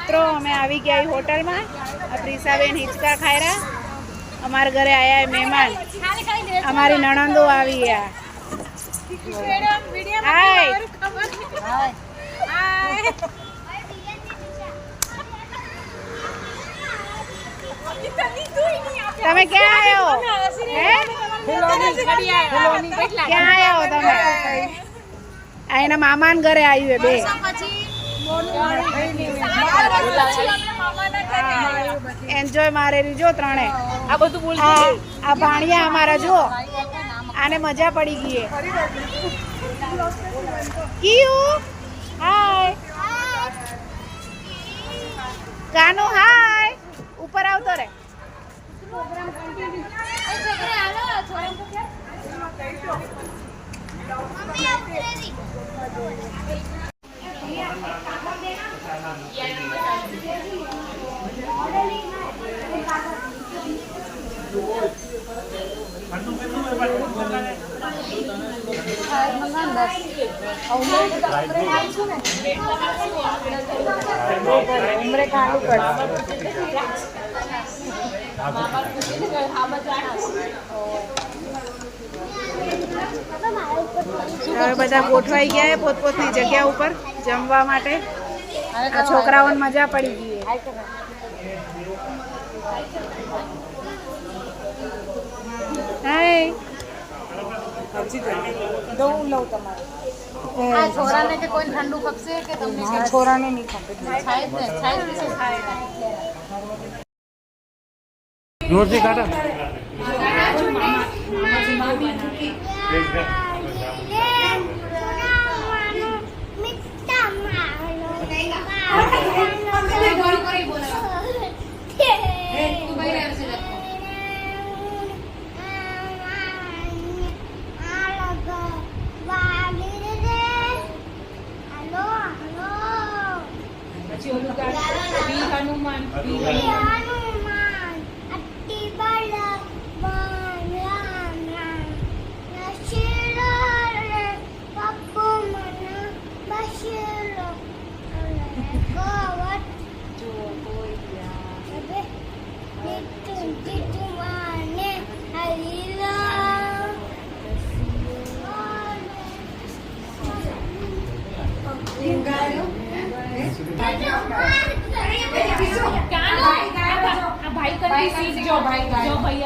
મિત્રો અમે આવી ગયા હોટલમાં પ્રિસાબેન હિંચકા ખાયરા અમારા ઘરે આયા મહેમાન અમારી નણંદો આવી ગયા હાય તમે ક્યાં આવ્યો ક્યાં આવ્યો તમે આ એના મામાના ઘરે આવ્યું બે એન્જોય મારેલી જો ત્રણે આ બધું આ ભાણિયા અમારા જો આને મજા પડી ગઈ કિયું હાય કાનો હાય ઉપર આવતો રે હવે બધા ગોઠવાઈ ગયા પોતપોતની જગ્યા ઉપર જમવા માટે આ છોકરાઓને મજા પડી ગઈ હાય છોરાને કે કોઈ ઠંડુ ખપશે કે તમને છોરાને નહીં ખપે જોરથી કાઢો भाई सीख जो भैया